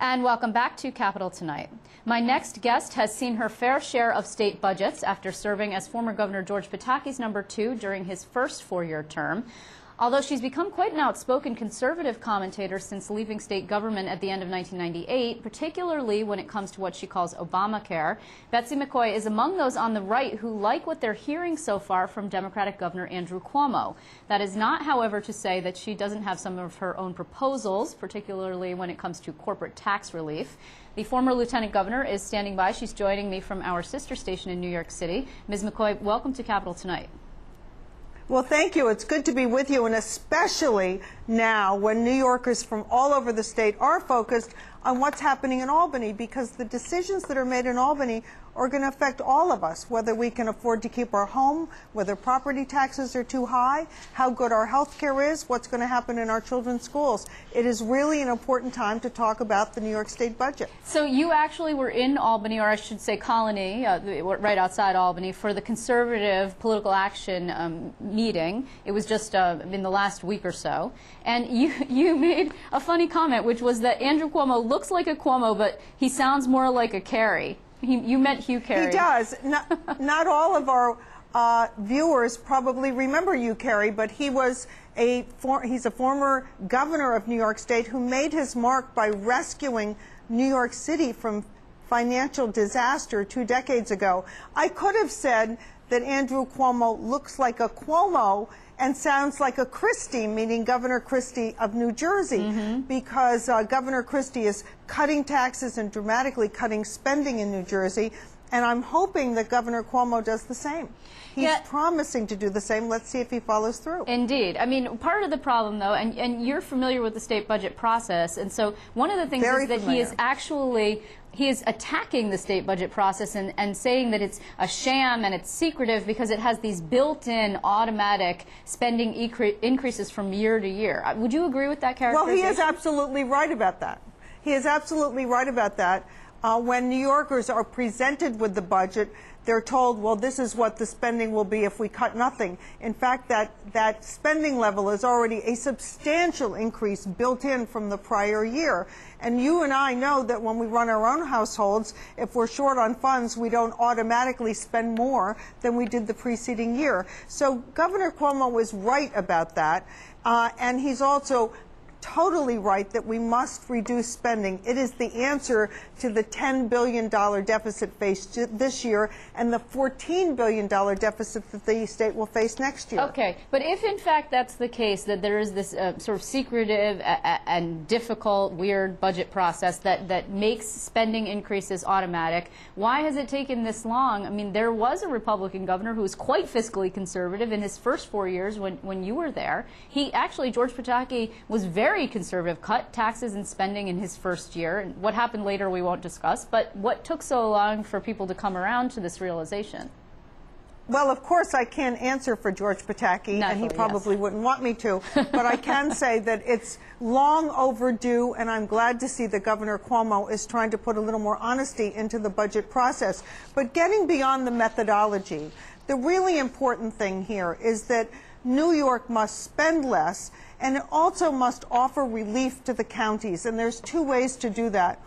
And welcome back to Capitol Tonight. My next guest has seen her fair share of state budgets after serving as former Governor George Pataki's number 2 during his first four-year term. Although she's become quite an outspoken conservative commentator since leaving state government at the end of 1998, particularly when it comes to what she calls Obamacare, Betsy McCaughey is among those on the right who like what they're hearing so far from Democratic Governor Andrew Cuomo. That is not, however, to say that she doesn't have some of her own proposals, particularly when it comes to corporate tax relief. The former lieutenant governor is standing by. She's joining me from our sister station in New York City. Ms. McCaughey, welcome to Capitol Tonight. Well, thank you. It's good to be with you, and especially now when New Yorkers from all over the state are focused on what's happening in Albany, because the decisions that are made in Albany are going to affect all of us, whether we can afford to keep our home, whether property taxes are too high, how good our health care is, what's going to happen in our children's schools. It is really an important time to talk about the New York State budget. So you actually were in Albany, or I should say Colony, right outside Albany, for the conservative political action meeting. It was just in the last week or so. And you made a funny comment, which was that Andrew Cuomo looks like a Cuomo, but he sounds more like a Kerry. You meant Hugh Carey. He does. Not all of our viewers probably remember Hugh Carey, but he was he's a former governor of New York State who made his mark by rescuing New York City from financial disaster 2 decades ago. I could have said that Andrew Cuomo looks like a Cuomo and sounds like a Christie, meaning Governor Christie of New Jersey, because Governor Christie is cutting taxes and dramatically cutting spending in New Jersey, and I'm hoping that Governor Cuomo does the same. He's promising to do the same. Let's see if he follows through. Indeed. I mean, part of the problem, though, and you're familiar with the state budget process, and so one of the things is that he is attacking the state budget process and saying that it's a sham and it's secretive because it has these built-in automatic spending increases from year to year. Would you agree with that characterization? Well, he is absolutely right about that. He is absolutely right about that. When New Yorkers are presented with the budget, they're told, well, this is what the spending will be if we cut nothing. In fact, that spending level is already a substantial increase built in from the prior year. And you and I know that when we run our own households, if we're short on funds, we don't automatically spend more than we did the preceding year. So Governor Cuomo is right about that. And he's also totally right that we must reduce spending. It is the answer to the $10 billion deficit faced this year and the $14 billion deficit that the state will face next year. Okay, but if in fact that's the case, that there is this sort of secretive and difficult, weird budget process that makes spending increases automatic, why has it taken this long? I mean, there was a Republican governor who was quite fiscally conservative in his first 4 years when you were there. George Pataki was very conservative, cut taxes and spending in his first year. And what happened later we won't discuss, but what took so long for people to come around to this realization? Well, of course, I can't answer for George Pataki, and he probably wouldn't want me to, but I can say that it's long overdue, and I'm glad to see that Governor Cuomo is trying to put a little more honesty into the budget process. But getting beyond the methodology, the really important thing here is that New York must spend less, and it also must offer relief to the counties, and there's 2 ways to do that.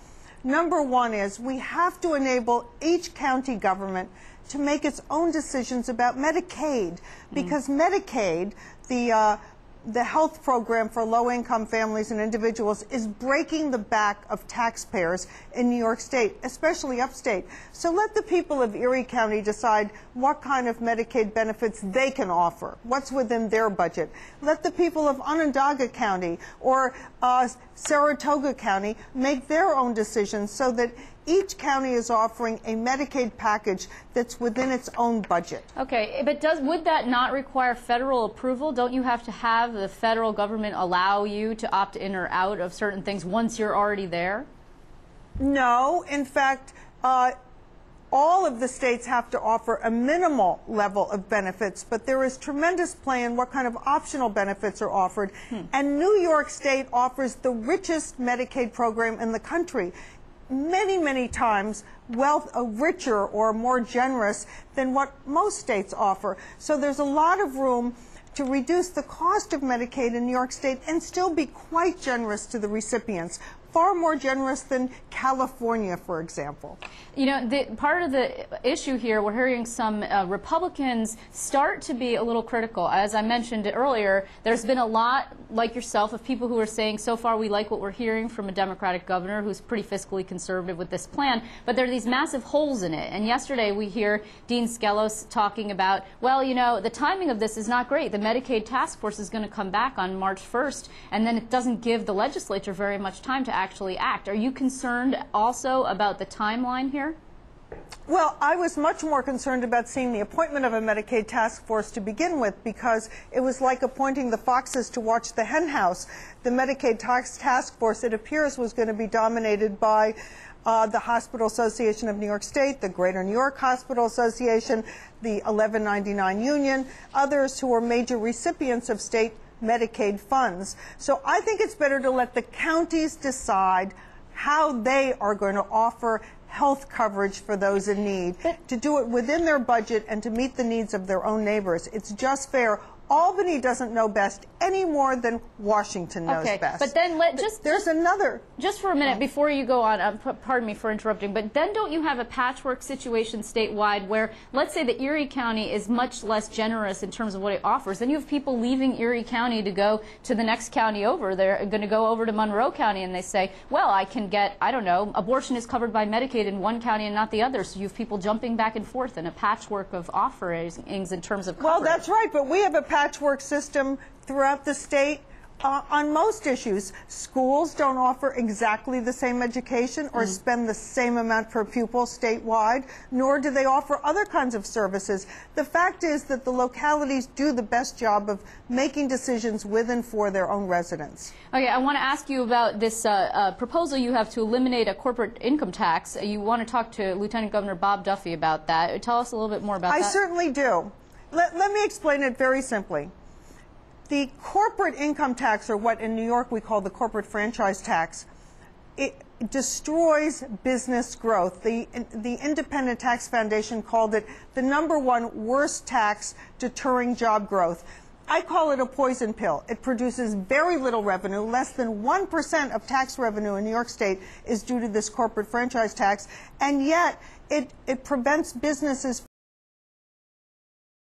Number 1 is we have to enable each county government to make its own decisions about Medicaid, because Medicaid, the health program for low-income families and individuals, is breaking the back of taxpayers in New York State, especially upstate. So let the people of Erie County decide what kind of Medicaid benefits they can offer, what's within their budget. Let the people of Onondaga County or Saratoga County make their own decisions so that each county is offering a Medicaid package that's within its own budget. Okay, but would that not require federal approval? Don't you have to have the federal government allow you to opt in or out of certain things once you're already there? No. In fact, all of the states have to offer a minimal level of benefits, but there is tremendous play in what kind of optional benefits are offered. And New York State offers the richest Medicaid program in the country. Many, many times richer or more generous than what most states offer. So there's a lot of room to reduce the cost of Medicaid in New York State and still be quite generous to the recipients. far more generous than California, for example. You know, part of the issue here, we're hearing some Republicans start to be a little critical. As I mentioned earlier, there's been a lot, like yourself, of people who are saying so far we like what we're hearing from a Democratic governor who's pretty fiscally conservative with this plan, but there are these massive holes in it. And yesterday we hear Dean Skelos talking about, well, you know, the timing of this is not great. The Medicaid task force is going to come back on March 1st, and then it doesn't give the legislature very much time to actually act. Are you concerned also about the timeline here? Well, I was much more concerned about seeing the appointment of a Medicaid task force to begin with, because it was like appointing the foxes to watch the hen house. The Medicaid task force, it appears, was going to be dominated by the Hospital Association of New York State, the Greater New York Hospital Association, the 1199 Union, others who were major recipients of state Medicaid funds. So I think it's better to let the counties decide how they are going to offer health coverage for those in need, to do it within their budget and to meet the needs of their own neighbors. It's just fair. Albany doesn't know best any more than Washington knows best. But then there's another. Just for a minute before you go on, pardon me for interrupting, but then don't you have a patchwork situation statewide where, let's say that Erie County is much less generous in terms of what it offers. Then you have people leaving Erie County to go to the next county over. They're going to go over to Monroe County and they say, well, I can get, I don't know, abortion is covered by Medicaid in one county and not the other. So you have people jumping back and forth in a patchwork of offerings in terms of coverage. Well, that's right, but we have a patchwork system throughout the state on most issues. Schools don't offer exactly the same education or spend the same amount per pupil statewide, nor do they offer other kinds of services. The fact is that the localities do the best job of making decisions with and for their own residents. Okay, I want to ask you about this proposal you have to eliminate a corporate income tax. You want to talk to Lieutenant Governor Bob Duffy about that. Tell us a little bit more about that. I certainly do. Let me explain it very simply. The corporate income tax, or what in New York we call the corporate franchise tax, it destroys business growth. The Independent Tax Foundation called it the #1 worst tax deterring job growth. I call it a poison pill. It produces very little revenue. Less than 1% of tax revenue in New York State is due to this corporate franchise tax, and yet it prevents businesses